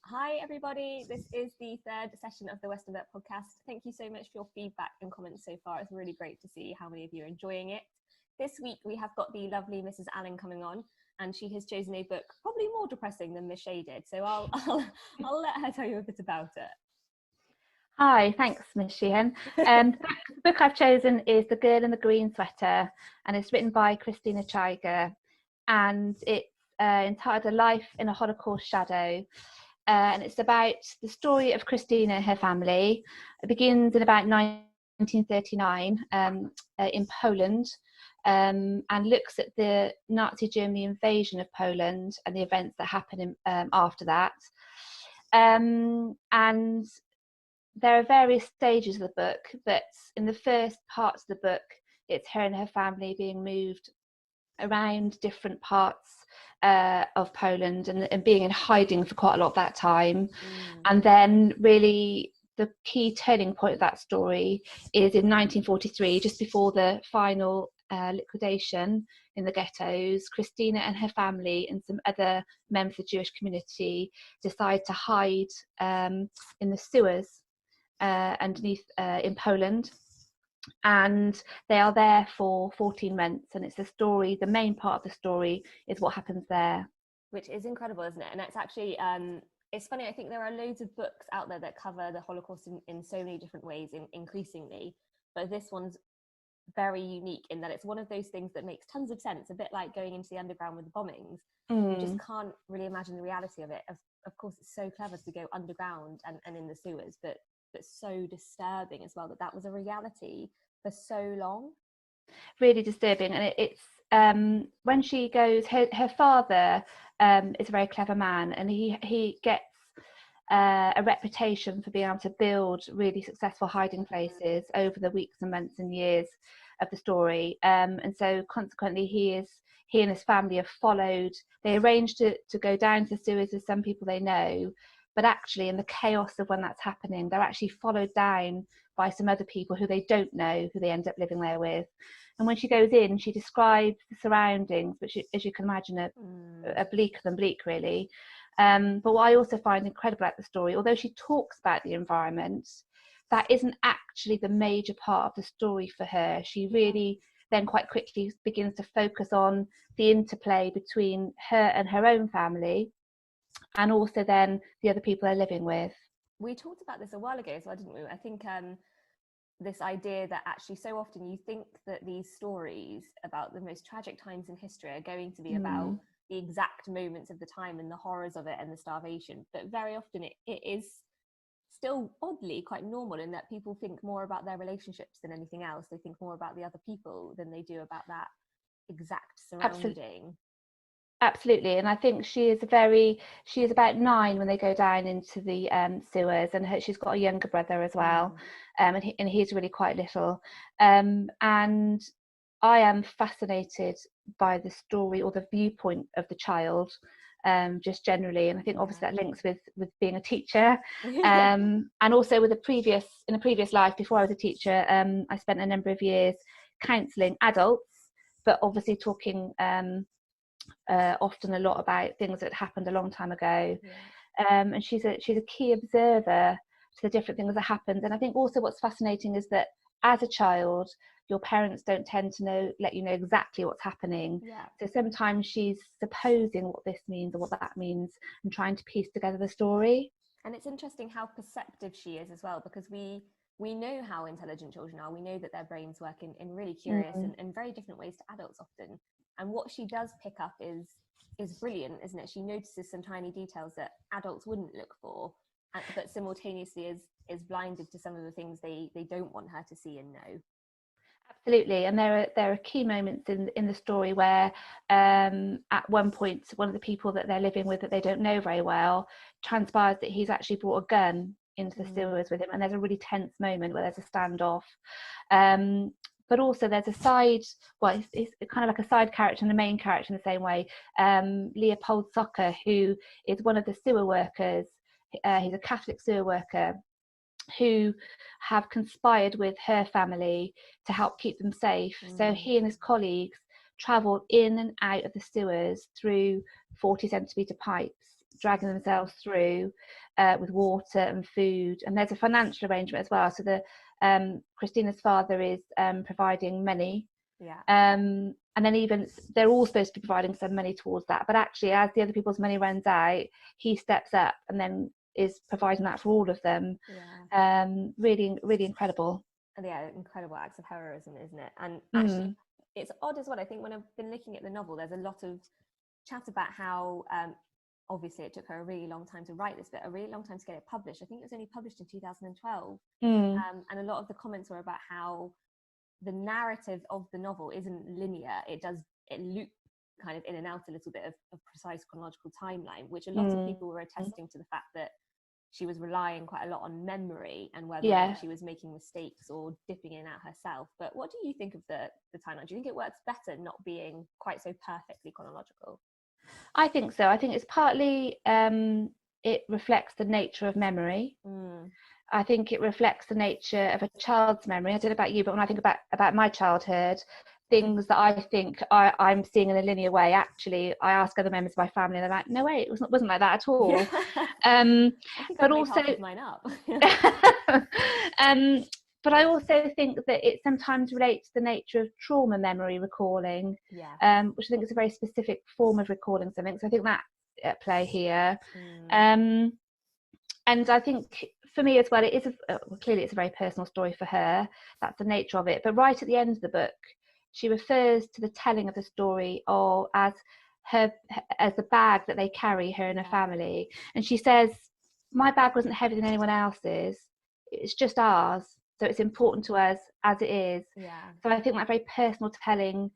Hi, everybody. This is the third session of the Western Vet podcast. Thank you so much for your feedback and comments so far. It's really great to see how many of you are enjoying it. This week, we have got the lovely Mrs. Allen coming on, and she has chosen a book probably more depressing than Miss Shay did. So I'll let her tell you a bit about it. Hi, thanks, Miss Sheehan. The book I've chosen is The Girl in the Green Sweater, and it's written by Christina Chaiger, and it's entitled A Life in a Holocaust Shadow. And it's about the story of Christina and her family. It begins in about 1939 in Poland, and looks at the Nazi Germany invasion of Poland and the events that happened after that. And there are various stages of the book, but in the first parts of the book, it's her and her family being moved around different parts of Poland and being in hiding for quite a lot of that time. And then really the key turning point of that story is in 1943, just before the final liquidation in the ghettos. Christina and her family and some other members of the Jewish community decide to hide in the sewers underneath in Poland, and they are there for 14 months, and it's the story, the main part of the story is what happens there, which is incredible, isn't it? And it's actually it's funny, I think there are loads of books out there that cover the Holocaust in so many different ways, increasingly, but this one's very unique in that it's one of those things that makes tons of sense, a bit like going into the underground with the bombings. You just can't really imagine the reality of it. Of course, it's so clever to go underground and in the sewers, but so disturbing as well that was a reality for so long. Really disturbing. And it's when she goes, her father is a very clever man, and he gets a reputation for being able to build really successful hiding places over the weeks and months and years of the story, and so consequently he and his family have followed. They arranged to go down to the sewers with some people they know, but actually in the chaos of when that's happening, they're actually followed down by some other people who they don't know, who they end up living there with. And when she goes in, she describes the surroundings, which, as you can imagine, are bleaker than bleak, really. But what I also find incredible about the story, although she talks about the environment, that isn't actually the major part of the story for her. She really then quite quickly begins to focus on the interplay between her and her own family, and also then the other people they're living with. We talked about this a while ago as well, didn't we? I think this idea that actually so often you think that these stories about the most tragic times in history are going to be about the exact moments of the time and the horrors of it and the starvation, but very often it is still oddly quite normal in that people think more about their relationships than anything else. They think more about the other people than they do about that exact surrounding. Absolutely. And I think she is about 9 when they go down into the sewers, and she's got a younger brother as well, and he's really quite little, and I am fascinated by the story or the viewpoint of the child, just generally. And I think obviously that links with being a teacher, and also with in a previous life before I was a teacher, I spent a number of years counselling adults, but obviously talking often a lot about things that happened a long time ago. And she's a key observer to the different things that happened. And I think also what's fascinating is that as a child, your parents don't tend to let you know exactly what's happening. So sometimes she's supposing what this means or what that means and trying to piece together the story. And it's interesting how perceptive she is as well, because we know how intelligent children are. We know that their brains work in really curious and very different ways to adults often. And what she does pick up is brilliant, isn't it? She notices some tiny details that adults wouldn't look for, but simultaneously is blinded to some of the things they don't want her to see and know. Absolutely. And there are key moments in the story where at one point one of the people that they're living with that they don't know very well transpires that he's actually brought a gun into the sewers with him, and there's a really tense moment where there's a standoff. But also there's a side, well, it's kind of like a side character and a main character in the same way. Leopold Socker, who is one of the sewer workers, he's a Catholic sewer worker, who have conspired with her family to help keep them safe. So he and his colleagues travel in and out of the sewers through 40 centimetre pipes dragging themselves through with water and food, and there's a financial arrangement as well. So the Christina's father is providing money, and then even they're all supposed to be providing some money towards that, but actually as the other people's money runs out, he steps up and then is providing that for all of them. Really, really incredible. And incredible acts of heroism, isn't it? And actually it's odd as well. I think when I've been looking at the novel, there's a lot of chat about how obviously it took her a really long time to write this, but a really long time to get it published. I think it was only published in 2012. And a lot of the comments were about how the narrative of the novel isn't linear. It loop kind of in and out a little bit of precise chronological timeline, which a lot of people were attesting to the fact that she was relying quite a lot on memory, and whether or not she was making mistakes or dipping in and out herself. But what do you think of the timeline? Do you think it works better not being quite so perfectly chronological? I think so. I think it's partly it reflects the nature of memory. I think it reflects the nature of a child's memory. I don't know about you, but when I think about my childhood, things that I think I'm seeing in a linear way, actually I ask other members of my family and they're like, no way, it wasn't like that at all. I think but also half of mine up. But I also think that it sometimes relates to the nature of trauma memory recalling, which I think is a very specific form of recalling something. So I think that's at play here. And I think for me as well, it is clearly it's a very personal story for her. That's the nature of it. But right at the end of the book, she refers to the telling of the story as the bag that they carry, her and her family. And she says, my bag wasn't heavier than anyone else's. It's just ours. So it's important to us as it is. So I think that very personal telling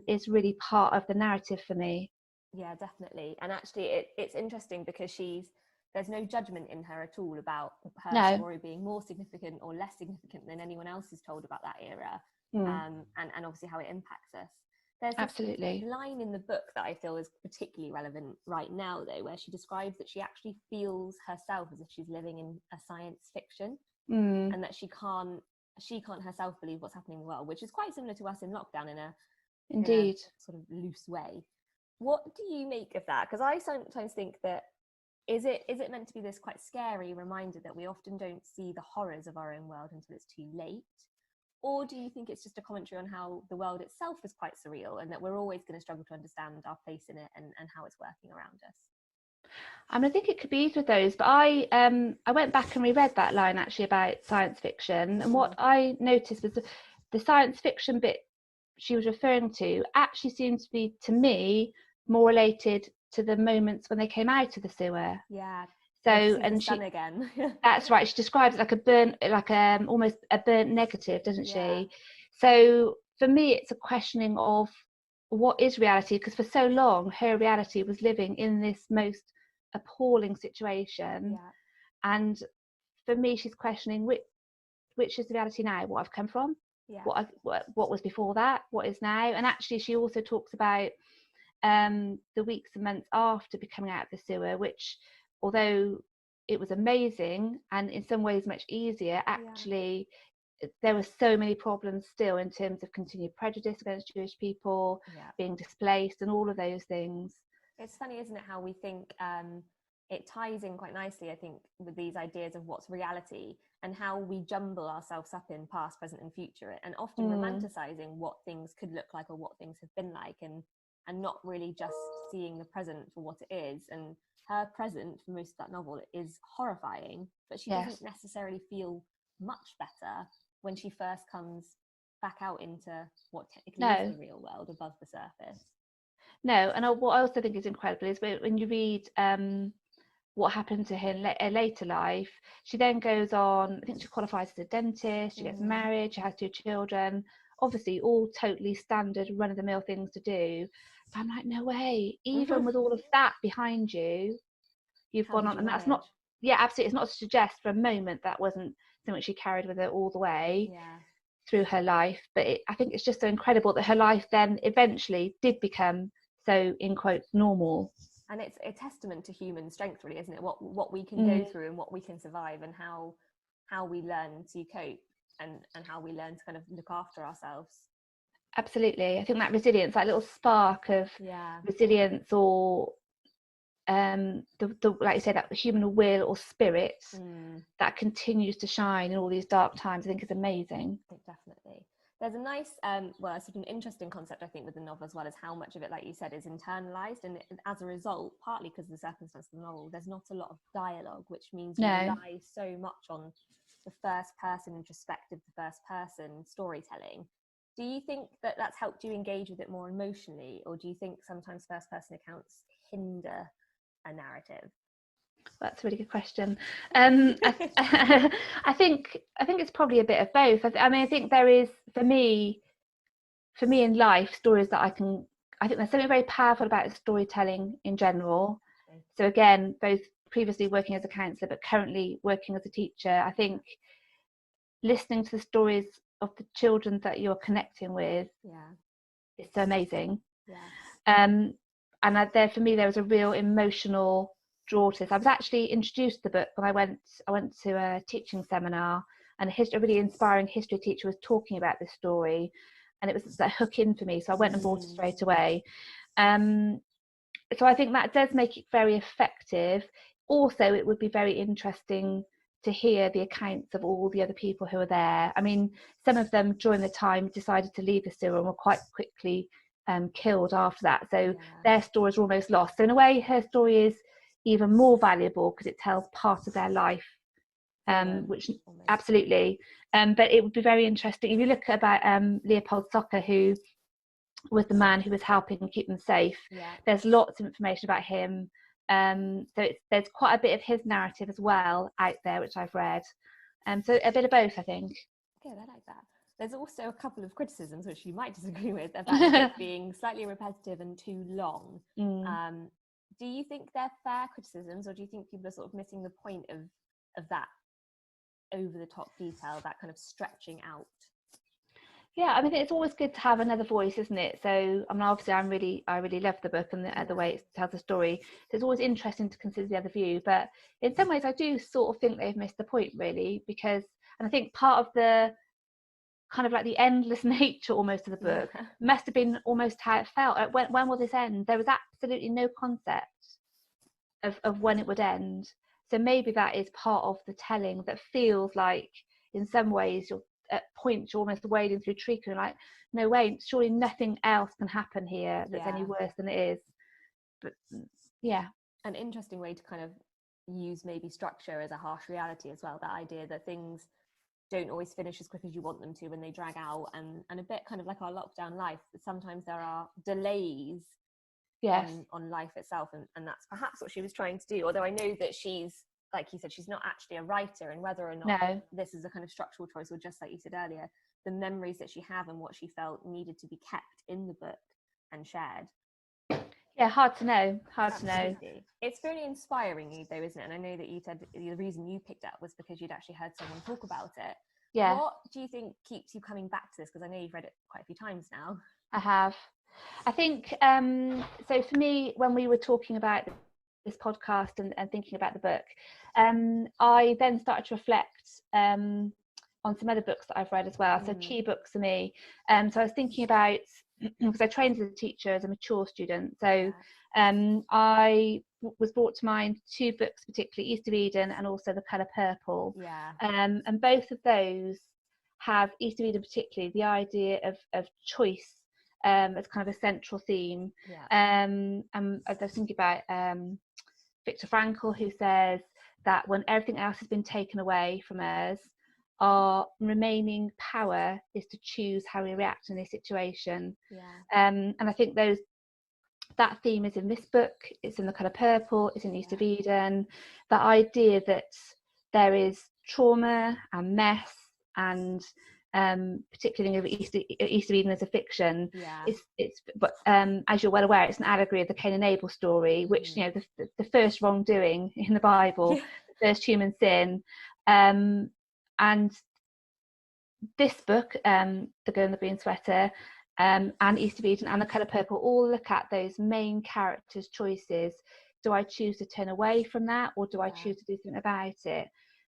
is really part of the narrative for me. Yeah, definitely. And actually it's interesting because there's no judgment in her at all about her story being more significant or less significant than anyone else is told about that era. And obviously how it impacts us. There's this line in the book that I feel is particularly relevant right now, though, where she describes that she actually feels herself as if she's living in a science fiction, and that she can't herself believe what's happening in the world, which is quite similar to us in lockdown in a sort of loose way. What do you make of that? Because I sometimes think that is it meant to be this quite scary reminder that we often don't see the horrors of our own world until it's too late? Or do you think it's just a commentary on how the world itself is quite surreal and that we're always going to struggle to understand our place in it and how it's working around us? I think it could be either of those, but I went back and reread that line actually about science fiction, and what I noticed was the science fiction bit she was referring to actually seems to be, to me, more related to the moments when they came out of the sewer. So and she again. That's right. She describes it like a burnt, almost a burnt negative, doesn't she? So for me, it's a questioning of what is reality, because for so long her reality was living in this most appalling situation, and for me, she's questioning which is the reality now, what I've come from, what was before that, what is now. And actually, she also talks about the weeks and months after coming out of the sewer, which, although it was amazing and in some ways much easier, actually there were so many problems still in terms of continued prejudice against Jewish people, being displaced and all of those things. It's funny, isn't it, how we think it ties in quite nicely, I think, with these ideas of what's reality and how we jumble ourselves up in past, present and future, and often romanticizing what things could look like or what things have been like, and not really just seeing the present for what it is. And her present for most of that novel is horrifying, but she doesn't necessarily feel much better when she first comes back out into what technically is the real world above the surface. No, and what I also think is incredible is when you read what happened to her in later life, she then goes on, I think she qualifies as a dentist, she gets married, she has 2 children, obviously all totally standard run-of-the-mill things to do. But I'm like, no way, even with all of that behind you, you've gone on, and that's not, absolutely, it's not to suggest for a moment that wasn't something she carried with her all the way through her life, but I think it's just so incredible that her life then eventually did become so, in quotes, normal. And it's a testament to human strength, really, isn't it? What we can go through and what we can survive, and how we learn to cope and how we learn to kind of look after ourselves. Absolutely. I think that resilience, that little spark of resilience or like you said, that human will or spirit that continues to shine in all these dark times, I think is amazing. Definitely. There's a nice, well, sort of an interesting concept, I think, with the novel as well, is how much of it, like you said, is internalized. And as a result, partly because of the circumstance of the novel, there's not a lot of dialogue, which means you rely so much on the first person introspective, the first person storytelling. Do you think that that's helped you engage with it more emotionally, or do you think sometimes first person accounts hinder a narrative? That's a really good question. I think it's probably a bit of both. I mean, I think there is, for me in life, stories that I think there's something very powerful about storytelling in general. So again, both previously working as a counsellor, but currently working as a teacher, I think listening to the stories of the children that you're connecting with is so amazing. And there, for me, there was a real emotional draw to this. I was actually introduced to the book when I went to a teaching seminar, and a really inspiring history teacher was talking about this story, and it was a hook in for me, so I went and bought it straight away. So I think that does make it very effective. Also, it would be very interesting to hear the accounts of all the other people who were there. I mean, some of them during the time decided to leave Assyria and were quite quickly killed after that, so their stories are almost lost. So in a way, her story is even more valuable because it tells part of their life, which almost. Absolutely. But it would be very interesting if you look at about Leopold Socker, who was the man who was helping keep them safe. There's lots of information about him, so there's quite a bit of his narrative as well out there, which I've read, so a bit of both, I think. Good, I like that. There's also a couple of criticisms which you might disagree with about it being slightly repetitive and too long. Do you think they're fair criticisms, or do you think people are sort of missing the point of that over the top detail, that kind of stretching out? Yeah, I mean, it's always good to have another voice, isn't it? So, I mean, obviously, I really love the book and the way it tells the story. So it's always interesting to consider the other view. But in some ways, I do sort of think they've missed the point, really, because, and I think part of the kind of like the endless nature almost of the book must have been almost how it felt. When will this end? There was absolutely no concept of when it would end. So maybe that is part of the telling that feels like, in some ways, you're at points you're almost wading through treacle and like, no way, surely nothing else can happen here that's any worse than it is. But yeah, an interesting way to kind of use maybe structure as a harsh reality as well, that idea that things don't always finish as quick as you want them to when they drag out, and a bit kind of like our lockdown life, sometimes there are delays on life itself, and that's perhaps what she was trying to do. Although I know that she's, like you said, she's not actually a writer, and whether or not this is a kind of structural choice, or just like you said earlier, the memories that she had and what she felt needed to be kept in the book and shared. Yeah, hard to know. It's very inspiring though, isn't it? And I know that you said the reason you picked it up was because you'd actually heard someone talk about it. Yeah. What do you think keeps you coming back to this? Because I know you've read it quite a few times now. I have. I think, so for me, when we were talking about this podcast and thinking about the book, I then started to reflect on some other books that I've read as well. So key books for me. So I was thinking about, because I trained as a teacher as a mature student. So I was brought to mind two books, particularly East of Eden and also The Colour Purple. And both of those have, East of Eden particularly, the idea of choice as kind of a central theme. And I was thinking about Viktor Frankl, who says that when everything else has been taken away from us, our remaining power is to choose how we react in this situation. And I think that theme is in this book, it's in The Colour Purple, it's in East of Eden. The idea that there is trauma and mess, and particularly over East of Eden as a fiction, but as you're well aware, it's an allegory of the Cain and Abel story, which, you know, the first wrongdoing in the Bible, the first human sin. And this book, The Girl in the Green Sweater, and East of Eden and The Colour Purple all look at those main characters' choices. Do I choose to turn away from that, or do I choose to do something about it?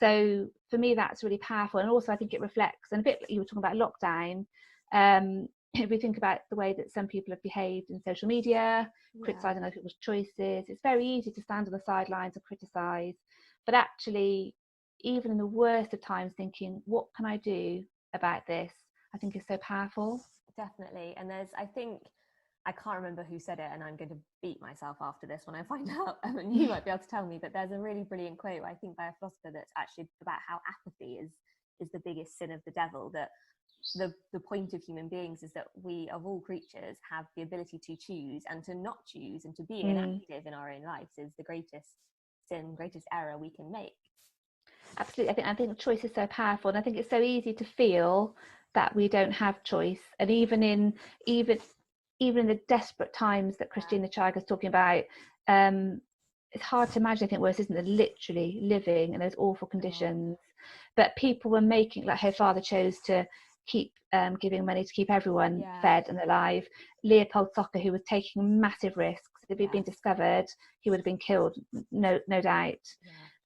So for me, that's really powerful. And also I think it reflects, and a bit like you were talking about lockdown, if we think about the way that some people have behaved in social media, criticising other people's choices, it's very easy to stand on the sidelines and criticise. But actually, even in the worst of times, thinking, what can I do about this? I think is so powerful. Definitely. And I think, I can't remember who said it, and I'm going to beat myself after this when I find out. And you might be able to tell me, but there's a really brilliant quote, I think, by a philosopher that's actually about how apathy is the biggest sin of the devil. That the point of human beings is that we, of all creatures, have the ability to choose and to not choose, and to be inactive in our own lives is the greatest sin, greatest error we can make. Absolutely. I think choice is so powerful, and I think it's so easy to feel that we don't have choice. And even in the desperate times that Christina Chaiga is talking about, it's hard to imagine anything worse, isn't it? Literally living in those awful conditions. But people were making, like her father chose to keep giving money to keep everyone fed and alive. Leopold Soccer, who was taking massive risks. If he'd been discovered, he would have been killed, no doubt.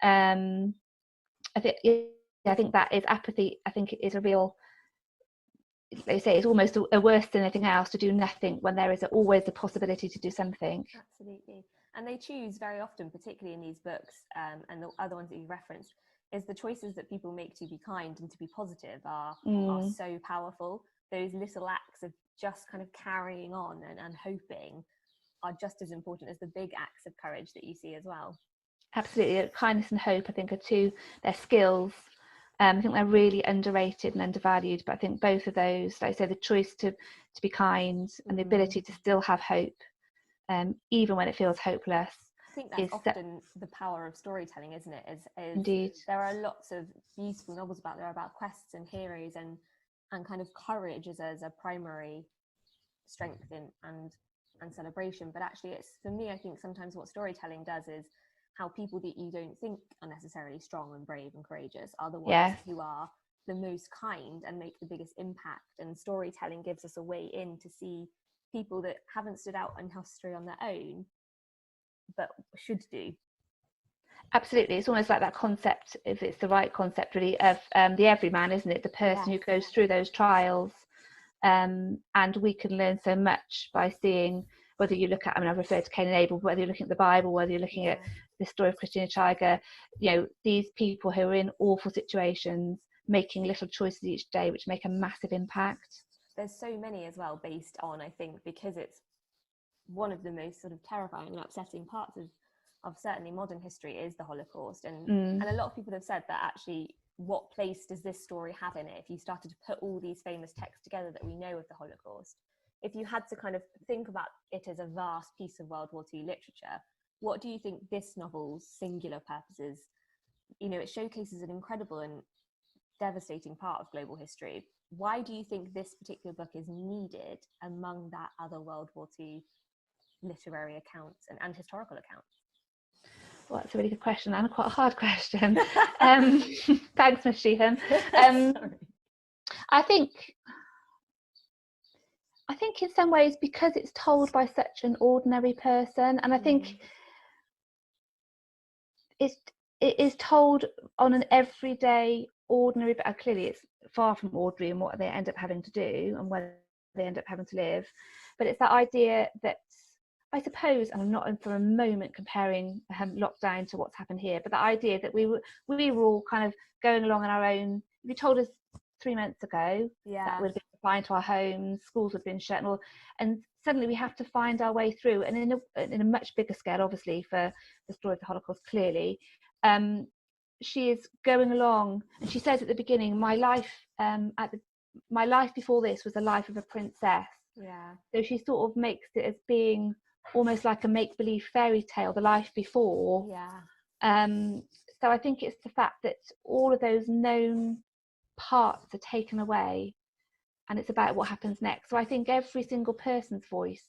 I think that is apathy. I think it is a real, like you say, it's almost a worse than anything else to do nothing when there is always the possibility to do something. Absolutely. And they choose very often, particularly in these books, and the other ones that you referenced, is the choices that people make to be kind and to be positive are so powerful. Those little acts of just kind of carrying on and hoping are just as important as the big acts of courage that you see as well. Absolutely. Kindness and hope, I think, are they're skills. I think they're really underrated and undervalued, but I think both of those, like I say, the choice to be kind and the ability to still have hope, even when it feels hopeless. I think that's often the power of storytelling, isn't it? Indeed. There are lots of beautiful novels about quests and heroes and kind of courage as a primary strength and celebration. But actually, it's, for me, I think sometimes what storytelling does is how people that you don't think are necessarily strong and brave and courageous are the ones who are the most kind and make the biggest impact. And storytelling gives us a way in to see people that haven't stood out in history on their own, but should do. Absolutely. It's almost like that concept, if it's the right concept really, of the everyman, isn't it? The person who goes through those trials. And we can learn so much by seeing, whether you look at, I've referred to Cain and Abel, whether you're looking at the Bible, whether you're looking at the story of Christina Chaiga, these people who are in awful situations, making little choices each day, which make a massive impact. There's so many as well, based on, I think, because it's one of the most sort of terrifying and upsetting parts of certainly modern history is the Holocaust. And a lot of people have said that actually, what place does this story have in it? If you started to put all these famous texts together that we know of the Holocaust, if you had to kind of think about it as a vast piece of World War II literature, what do you think this novel's singular purposes? It showcases an incredible and devastating part of global history. Why do you think this particular book is needed among that other World War II literary accounts and historical accounts? Well, that's a really good question and quite a hard question. Thanks, Miss Sheehan. I think in some ways, because it's told by such an ordinary person, and I think it is told on an everyday, ordinary, but clearly it's far from ordinary in what they end up having to do and where they end up having to live. But it's that idea that, I suppose, and I'm not for a moment comparing lockdown to what's happened here, but the idea that we were all kind of going along on our own. If you told us 3 months ago that we'd been confined to our homes, schools would have been shut, and suddenly we have to find our way through. And in a much bigger scale, obviously, for the story of the Holocaust, clearly, she is going along, and she says at the beginning, my life before this was the life of a princess. So she sort of makes it as being almost like a make-believe fairy tale, the life before. So I think it's the fact that all of those known parts are taken away, and it's about what happens next. So I think every single person's voice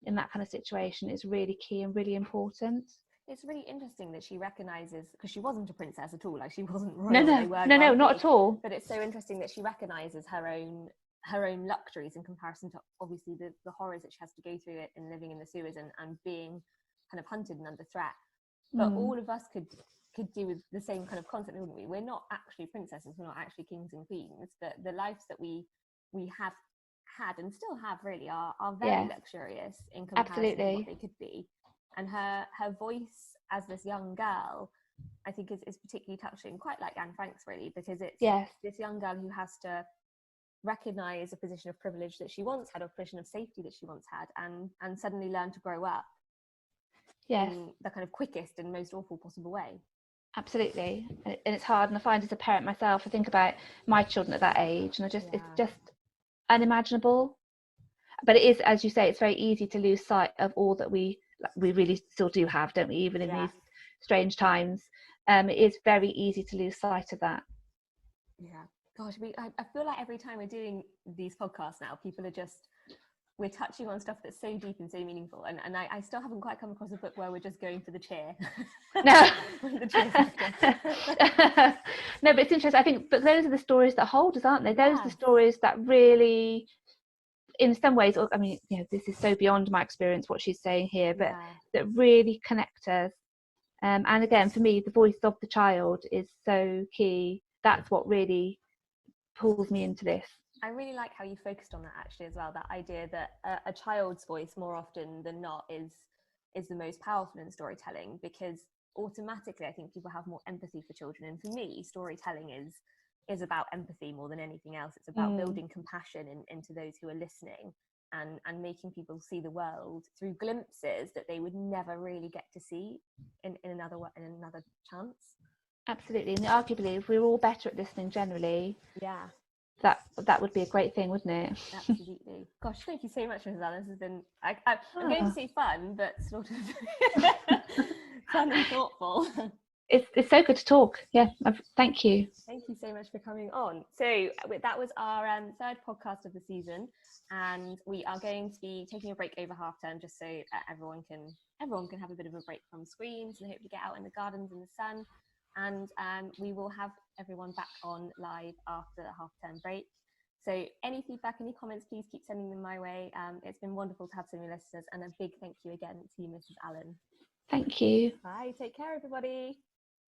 in that kind of situation is really key and really important. It's really interesting that she recognises, because she wasn't a princess at all, like she wasn't royal. No, not at all. But it's so interesting that she recognises her own luxuries in comparison to obviously the horrors that she has to go through it and living in the sewers and being kind of hunted and under threat. But all of us could do with the same kind of concept, wouldn't we? We're not actually princesses, we're not actually kings and queens, but the lives that we have had and still have really are very luxurious in comparison to what they could be. And her voice as this young girl, I think is particularly touching, quite like Anne Frank's really, because it's this young girl who has to recognize a position of privilege that she once had, or a position of safety that she once had, and suddenly learn to grow up in the kind of quickest and most awful possible way. Absolutely. And it's hard, and I find as a parent myself, I think about my children at that age, and it's just unimaginable. But it is, as you say, it's very easy to lose sight of all that we really still do have, don't we, even in these strange times. It is very easy to lose sight of that. Gosh, I feel like every time we're doing these podcasts now, people are we're touching on stuff that's so deep and so meaningful, and I still haven't quite come across a book where we're just going for the cheer. No. No, but it's interesting. I think, but those are the stories that hold us, aren't they? Those are the stories that really, in some ways, I mean, this is so beyond my experience what she's saying here, but that really connect us. And again, for me, the voice of the child is so key. That's what really pulls me into this. I really like how you focused on that actually as well, that idea that a child's voice more often than not is the most powerful in storytelling, because automatically I think people have more empathy for children. And for me, storytelling is about empathy more than anything else. It's about building compassion into those who are listening, and making people see the world through glimpses that they would never really get to see in another chance. Absolutely. And arguably, if we were all better at listening generally, that would be a great thing, wouldn't it? Absolutely. Gosh, thank you so much, Mrs. Allen. This has been I'm going to say fun, but sort of fun and thoughtful. It's so good to talk. Thank you so much for coming on. So that was our third podcast of the season, and we are going to be taking a break over half term, just so everyone can have a bit of a break from screens and hopefully get out in the gardens in the sun. And we will have everyone back on live after the half-term break. So any feedback, any comments, please keep sending them my way. It's been wonderful to have so many listeners, and a big thank you again to you, Mrs. Allen. Thank you. Bye. Take care, everybody.